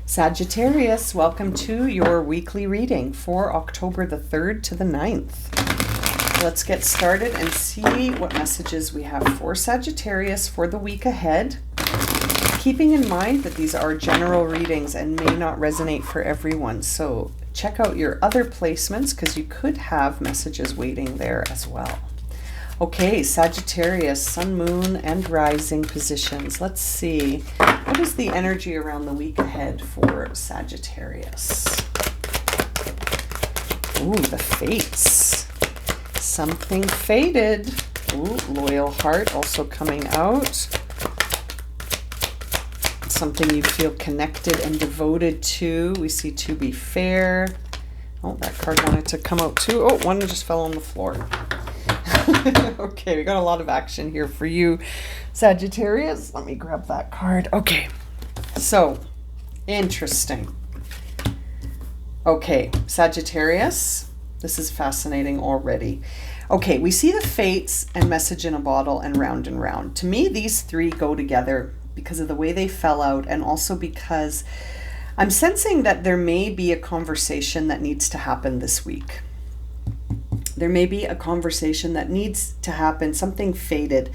Sagittarius, welcome to your weekly reading for October the 3rd to the 9th. Let's get started and see what messages we have for Sagittarius for the week ahead. Keeping in mind that these are general readings and may not resonate for everyone, so check out your other placements because you could have messages waiting there as well. Okay, Sagittarius, Sun, Moon, and Rising positions. Let's see. What is the energy around the week ahead for Sagittarius? Ooh, the Fates. Something faded. Ooh, Loyal Heart also coming out. Something you feel connected and devoted to. We see To Be Fair. Oh, that card wanted to come out too. Oh, one just fell on the floor. Okay, we got a lot of action here for you, Sagittarius. Let me grab that card. Okay, so interesting. Okay, Sagittarius, this is fascinating already. Okay, we see the Fates and Message in a Bottle and Round and Round. To me, these three go together because of the way they fell out, and also because I'm sensing that there may be a conversation that needs to happen this week. There may be a conversation that needs to happen, something faded.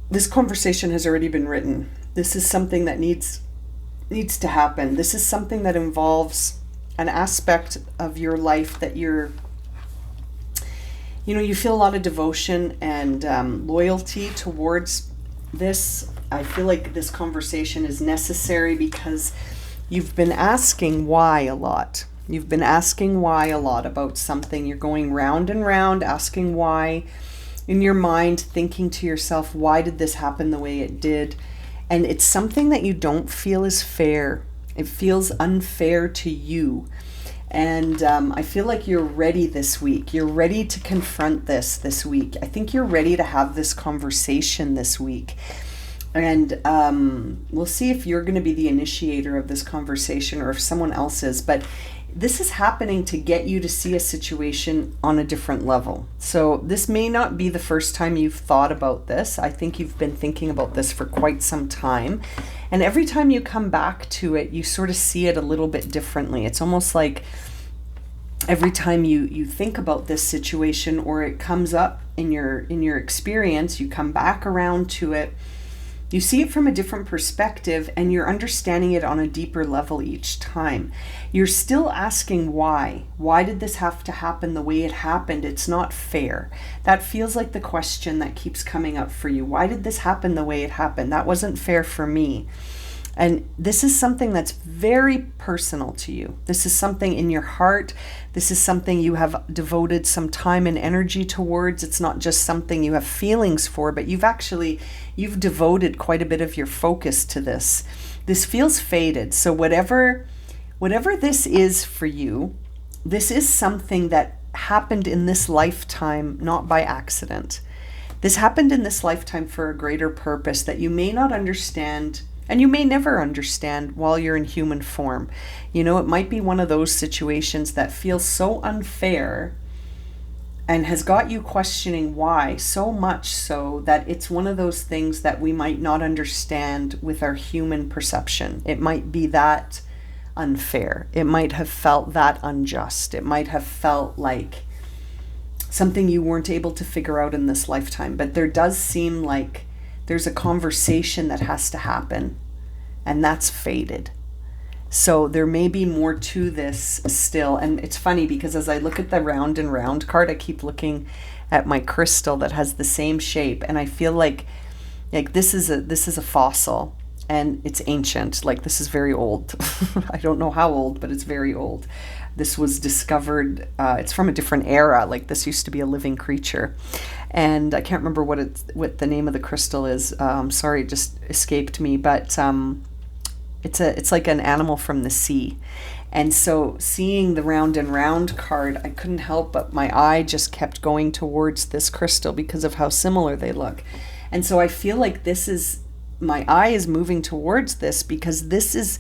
This conversation has already been written. This is something that needs to happen. This is something that involves an aspect of your life that you feel a lot of devotion and loyalty towards this. I feel like this conversation is necessary because you've been asking why a lot. You've been asking why a lot about something. You're going round and round, asking why in your mind, thinking to yourself, why did this happen the way it did? And it's something that you don't feel is fair. It feels unfair to you. And I feel like you're ready this week. You're ready to confront this week. I think you're ready to have this conversation this week. And we'll see if you're going to be the initiator of this conversation or if someone else is. But this is happening to get you to see a situation on a different level. So this may not be the first time you've thought about this. I think you've been thinking about this for quite some time. And every time you come back to it, you sort of see it a little bit differently. It's almost like every time you think about this situation or it comes up in your experience, you come back around to it. You see it from a different perspective and you're understanding it on a deeper level each time. You're still asking why. Why did this have to happen the way it happened? It's not fair. That feels like the question that keeps coming up for you. Why did this happen the way it happened? That wasn't fair for me. And this is something that's very personal to you. This is something in your heart. This is something you have devoted some time and energy towards. It's not just something you have feelings for, but you've devoted quite a bit of your focus to this. This feels faded. So whatever this is for you, this is something that happened in this lifetime, not by accident. This happened in this lifetime for a greater purpose that you may not understand. And you may never understand while you're in human form. It might be one of those situations that feels so unfair and has got you questioning why, so much so that it's one of those things that we might not understand with our human perception. It might be that unfair. It might have felt that unjust. It might have felt like something you weren't able to figure out in this lifetime. But there does seem like there's a conversation that has to happen, and that's faded. So there may be more to this still. And it's funny because as I look at the Round and Round card, I keep looking at my crystal that has the same shape, and I feel like this is a fossil, and it's ancient. Like, this is very old. I don't know how old, but it's very old. This was discovered, it's from a different era. Like, this used to be a living creature. And I can't remember what the name of the crystal is. Sorry, it just escaped me. But it's like an animal from the sea. And so seeing the Round and Round card, I couldn't help but my eye just kept going towards this crystal because of how similar they look. And so I feel like my eye is moving towards this because this is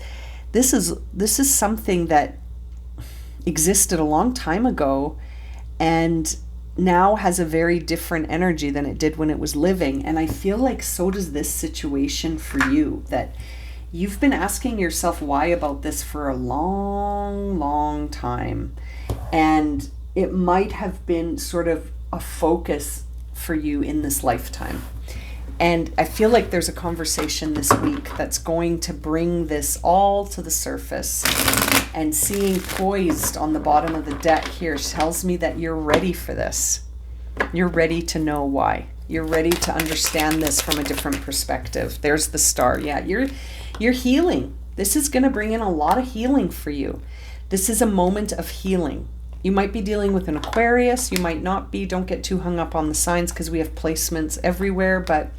something that existed a long time ago and now has a very different energy than it did when it was living. And I feel like so does this situation for you, that You've been asking yourself why about this for a long, long time. And it might have been sort of a focus for you in this lifetime. And I feel like there's a conversation this week that's going to bring this all to the surface. And seeing poised on the bottom of the deck here tells me that you're ready for this. You're ready to know why. You're ready to understand this from a different perspective. There's the star. Yeah, you're healing. This is going to bring in a lot of healing for you. This is a moment of healing. You might be dealing with an Aquarius, you might not be. Don't get too hung up on the signs because we have placements everywhere, but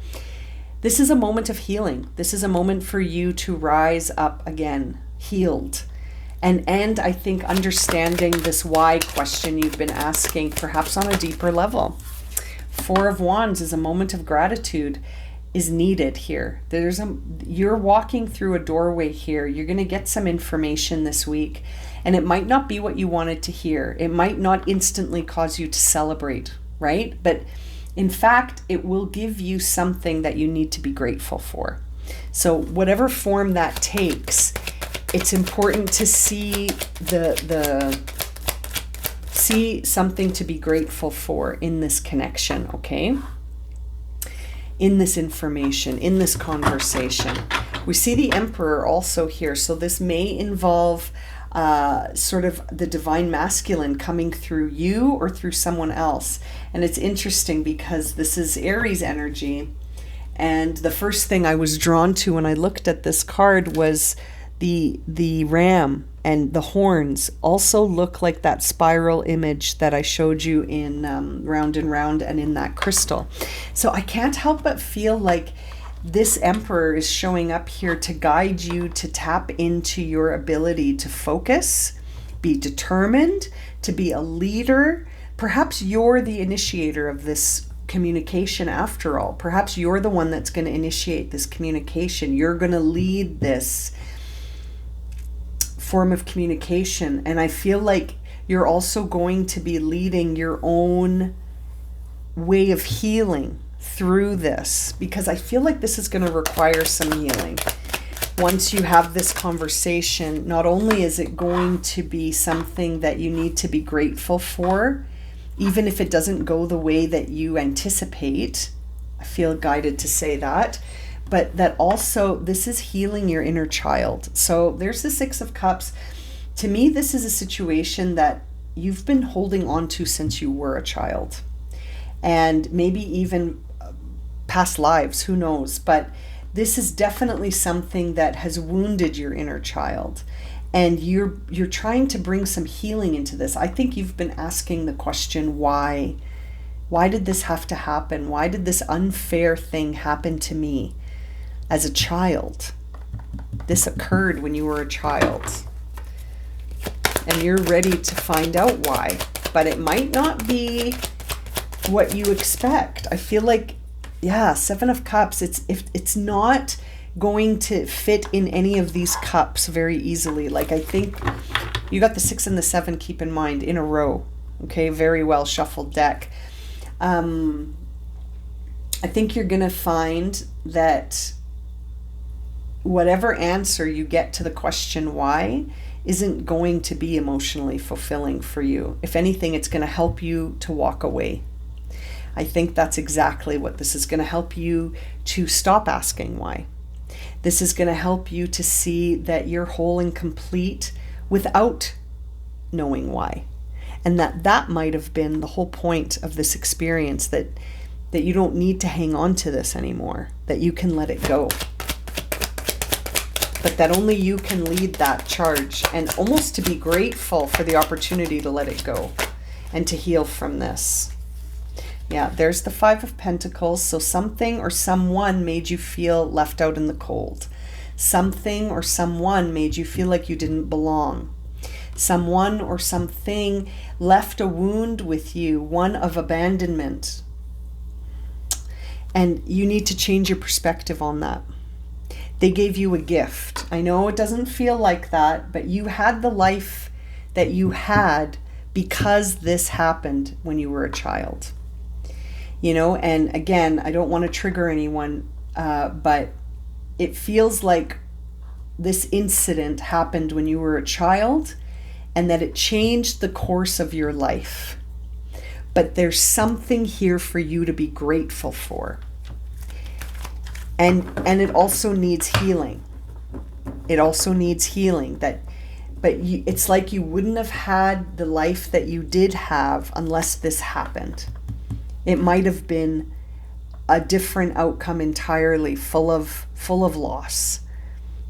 this is a moment of healing. This is a moment for you to rise up again, healed. And I think understanding this why question you've been asking, perhaps on a deeper level. Four of Wands is a moment of gratitude is needed here. You're walking through a doorway here. You're going to get some information this week. And it might not be what you wanted to hear. It might not instantly cause you to celebrate, right? But in fact, it will give you something that you need to be grateful for. So whatever form that takes, it's important to see see something to be grateful for in this connection, okay? In this information, in this conversation. We see the Emperor also here. So this may involve sort of the divine masculine coming through you or through someone else. And it's interesting because this is Aries energy. And the first thing I was drawn to when I looked at this card was the ram, and the horns also look like that spiral image that I showed you in Round and Round and in that crystal. So I can't help but feel like this Emperor is showing up here to guide you to tap into your ability to focus, be determined, to be a leader. Perhaps you're the initiator of this communication after all. Perhaps you're the one that's going to initiate this communication. You're going to lead this form of communication. And I feel like you're also going to be leading your own way of healing through this, because I feel like this is going to require some healing. Once you have this conversation, not only is it going to be something that you need to be grateful for, even if it doesn't go the way that you anticipate, I feel guided to say that, but that also this is healing your inner child. So there's the Six of Cups. To me, this is a situation that you've been holding on to since you were a child, and maybe even past lives, who knows, but this is definitely something that has wounded your inner child, and you're trying to bring some healing into this. I think you've been asking the question, why did this have to happen? Why did this unfair thing happen to me as a child? This occurred when you were a child, and you're ready to find out why, but it might not be what you expect. I feel like, yeah, Seven of Cups, it's not going to fit in any of these cups very easily. Like, I think you got the 6 and the 7, keep in mind, in a row. Okay, very well shuffled deck. I think you're going to find that whatever answer you get to the question why isn't going to be emotionally fulfilling for you. If anything, it's going to help you to walk away. I think that's exactly what this is going to help you to stop asking why. This is going to help you to see that you're whole and complete without knowing why. And that might have been the whole point of this experience, that you don't need to hang on to this anymore, that you can let it go. But that only you can lead that charge, and almost to be grateful for the opportunity to let it go and to heal from this. Yeah, there's the 5 of Pentacles. So something or someone made you feel left out in the cold. Something or someone made you feel like you didn't belong. Someone or something left a wound with you, one of abandonment. And you need to change your perspective on that. They gave you a gift. I know it doesn't feel like that, but you had the life that you had because this happened when you were a child. You know, and again, I don't want to trigger anyone, but it feels like this incident happened when you were a child and that it changed the course of your life. But there's something here for you to be grateful for. And it also needs healing. It also needs healing. It's like you wouldn't have had the life that you did have unless this happened. It might have been a different outcome entirely, full of loss.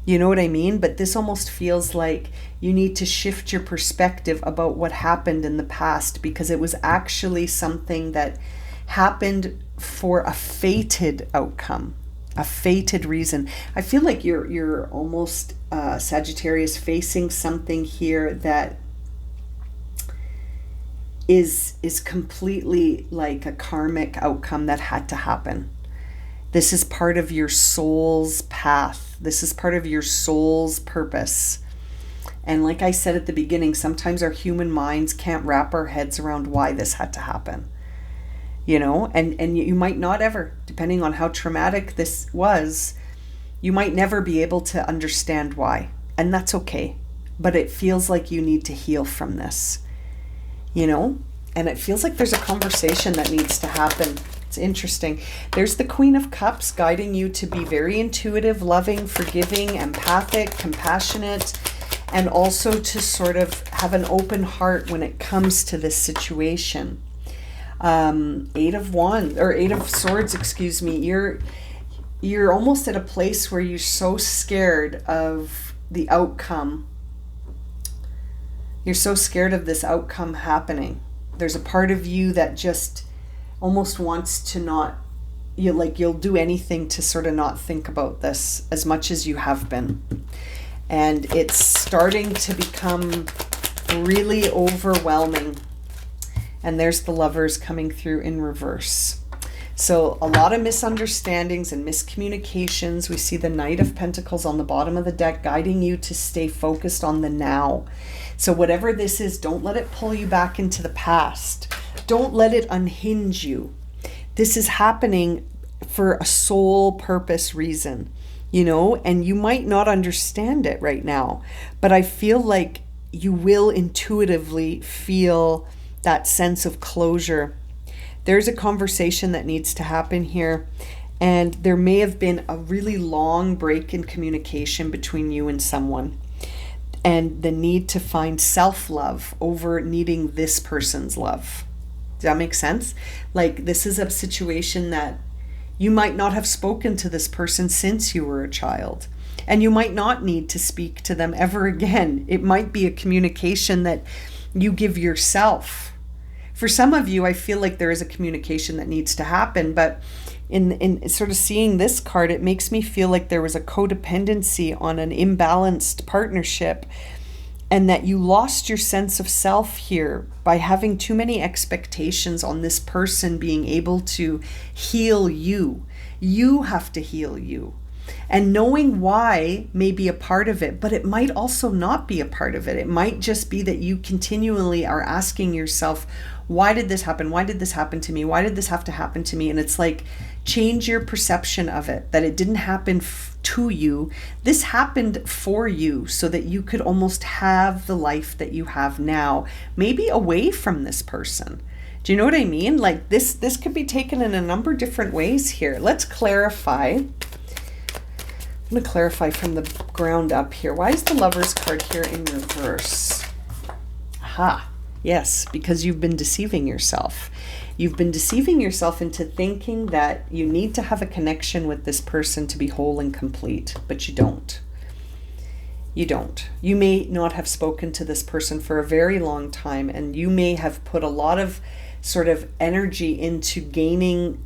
You know what I mean? But this almost feels like you need to shift your perspective about what happened in the past, because it was actually something that happened for a fated outcome, a fated reason. I feel like you're almost Sagittarius facing something here that is completely like a karmic outcome that had to happen. This is part of your soul's path. This is part of your soul's purpose. And like I said at the beginning, sometimes our human minds can't wrap our heads around why this had to happen. You know, and you might not ever, depending on how traumatic this was, you might never be able to understand why. And that's okay. But it feels like you need to heal from this, you know? And it feels like there's a conversation that needs to happen. It's interesting. There's the Queen of Cups guiding you to be very intuitive, loving, forgiving, empathic, compassionate, and also to sort of have an open heart when it comes to this situation. Eight of Swords, excuse me. You're almost at a place where you're so scared of the outcome. You're so scared of this outcome happening. There's a part of you that just almost wants to not, you'll do anything to sort of not think about this as much as you have been. And it's starting to become really overwhelming. And there's the Lovers coming through in reverse. So a lot of misunderstandings and miscommunications. We see the Knight of Pentacles on the bottom of the deck guiding you to stay focused on the now. So whatever this is, don't let it pull you back into the past. Don't let it unhinge you. This is happening for a sole purpose reason, you know, and you might not understand it right now, but I feel like you will intuitively feel that sense of closure. There's a conversation that needs to happen here, and there may have been a really long break in communication between you and someone, and the need to find self-love over needing this person's love. Does that make sense? Like, this is a situation that you might not have spoken to this person since you were a child, and you might not need to speak to them ever again. It might be a communication that you give yourself. For some of you, I feel like there is a communication that needs to happen, but in sort of seeing this card, it makes me feel like there was a codependency on an imbalanced partnership, and that you lost your sense of self here by having too many expectations on this person being able to heal you. You have to heal you. And knowing why may be a part of it, but it might also not be a part of it. It might just be that you continually are asking yourself, why did this happen? Why did this happen to me? Why did this have to happen to me? And it's like, change your perception of it, that it didn't happen to you. This happened for you so that you could almost have the life that you have now, maybe away from this person. Do you know what I mean? Like this could be taken in a number of different ways here. Let's clarify. I'm going to clarify from the ground up here. Why is the Lovers card here in reverse? Aha. Yes, because you've been deceiving yourself. You've been deceiving yourself into thinking that you need to have a connection with this person to be whole and complete, but you don't. You don't. You may not have spoken to this person for a very long time, and you may have put a lot of sort of energy into gaining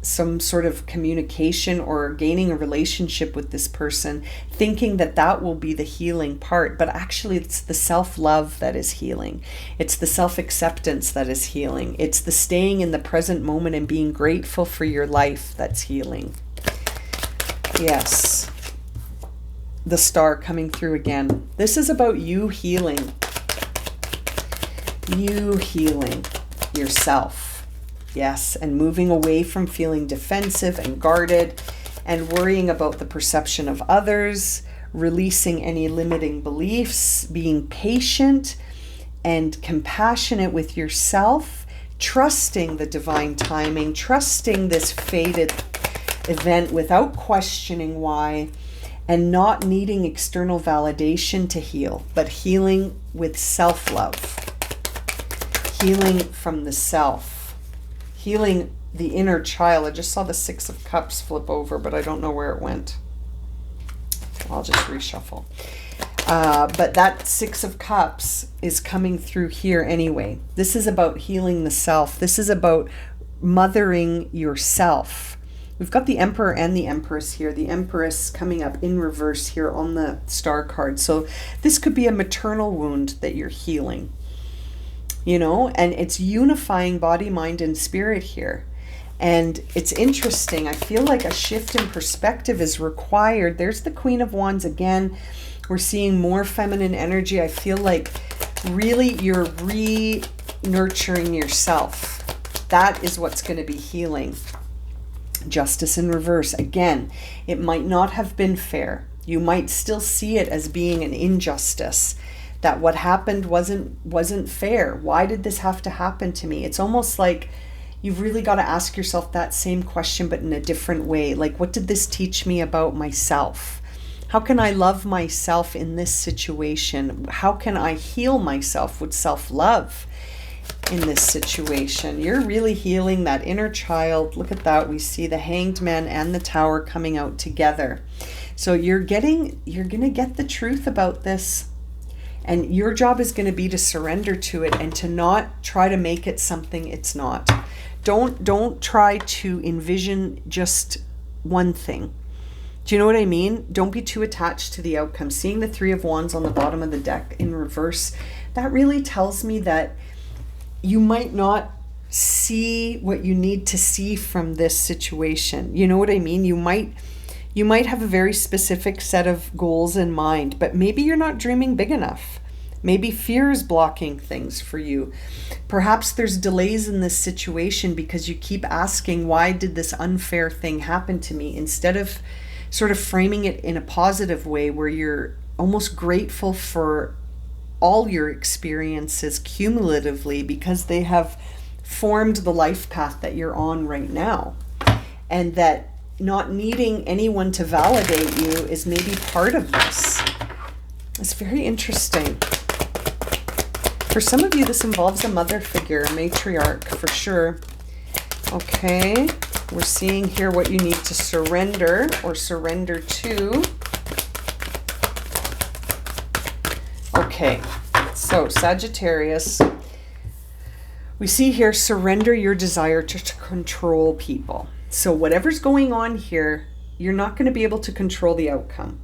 some sort of communication or gaining a relationship with this person, thinking that that will be the healing part. But actually, it's the self-love that is healing. It's the self-acceptance that is healing. It's the staying in the present moment and being grateful for your life that's healing. Yes. The Star coming through again. This is about you healing. You healing yourself. Yes, and moving away from feeling defensive and guarded and worrying about the perception of others, releasing any limiting beliefs, being patient and compassionate with yourself, trusting the divine timing, trusting this fated event without questioning why, and not needing external validation to heal, but healing with self-love, healing from the self, healing the inner child. I just saw the Six of Cups flip over, but I don't know where it went. I'll just reshuffle. But that Six of Cups is coming through here anyway. This is about healing the self. This is about mothering yourself. We've got the Emperor and the Empress here. The Empress coming up in reverse here on the star card. So this could be a maternal wound that you're healing, you know, and it's unifying body, mind, and spirit here. And it's interesting. I feel like a shift in perspective is required. There's the Queen of Wands again. We're seeing more feminine energy. I feel like really you're re-nurturing yourself. That is what's going to be healing. Justice in reverse. Again, it might not have been fair. You might still see it as being an injustice, that what happened wasn't fair. Why did this have to happen to me? It's almost like you've really got to ask yourself that same question, but in a different way. Like, what did this teach me about myself? How can I love myself in this situation? How can I heal myself with self-love in this situation? You're really healing that inner child. Look at that. We see the Hanged Man and the Tower coming out together. So you're going to get the truth about this. And your job is going to be to surrender to it and to not try to make it something it's not. Don't try to envision just one thing. Do you know what I mean? Don't be too attached to the outcome. Seeing the Three of Wands on the bottom of the deck in reverse, that really tells me that you might not see what you need to see from this situation. You know what I mean? You might have a very specific set of goals in mind, but maybe you're not dreaming big enough. Maybe fear is blocking things for you. Perhaps there's delays in this situation because you keep asking, why did this unfair thing happen to me? Instead of sort of framing it in a positive way where you're almost grateful for all your experiences cumulatively because they have formed the life path that you're on right now. And that not needing anyone to validate you is maybe part of this. It's very interesting. For some of you, this involves a mother figure, a matriarch for sure. Okay, we're seeing here what you need to surrender or surrender to. Okay, so Sagittarius, we see here, surrender your desire to control people. So whatever's going on here, you're not going to be able to control the outcome.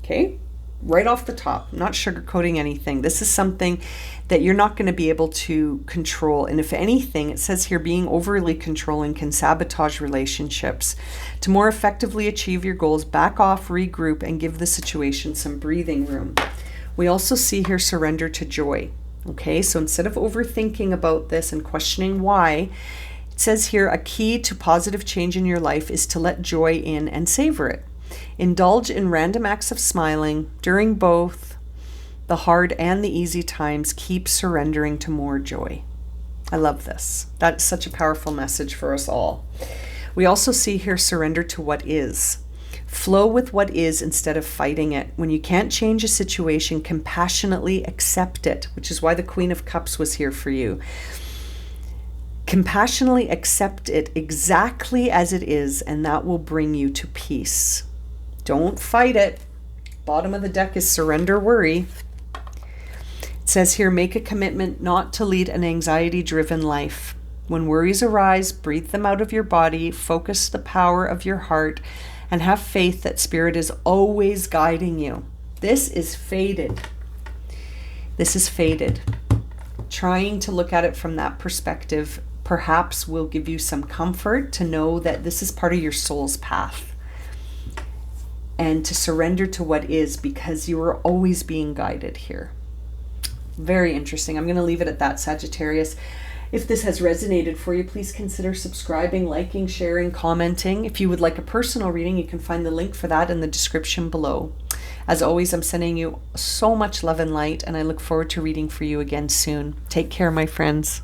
Okay? Right off the top, not sugarcoating anything. This is something that you're not going to be able to control. And if anything, it says here, being overly controlling can sabotage relationships. To more effectively achieve your goals, back off, regroup, and give the situation some breathing room. We also see here surrender to joy. Okay, so instead of overthinking about this and questioning why, it says here, a key to positive change in your life is to let joy in and savor it. Indulge in random acts of smiling during both the hard and the easy times. Keep surrendering to more joy. I love this. That's such a powerful message for us all. We also see here surrender to what is. Flow with what is instead of fighting it. When you can't change a situation, compassionately accept it, which is why the Queen of Cups was here for you. Compassionately accept it exactly as it is, and that will bring you to peace. Don't fight it. Bottom of the deck is surrender worry. It says here, make a commitment not to lead an anxiety-driven life. When worries arise, breathe them out of your body, focus the power of your heart, and have faith that Spirit is always guiding you. This is fated. This is fated. Trying to look at it from that perspective perhaps will give you some comfort to know that this is part of your soul's path. And to surrender to what is, because you are always being guided here. Very interesting. I'm going to leave it at that, Sagittarius. If this has resonated for you, please consider subscribing, liking, sharing, commenting. If you would like a personal reading, you can find the link for that in the description below. As always, I'm sending you so much love and light, and I look forward to reading for you again soon. Take care, my friends.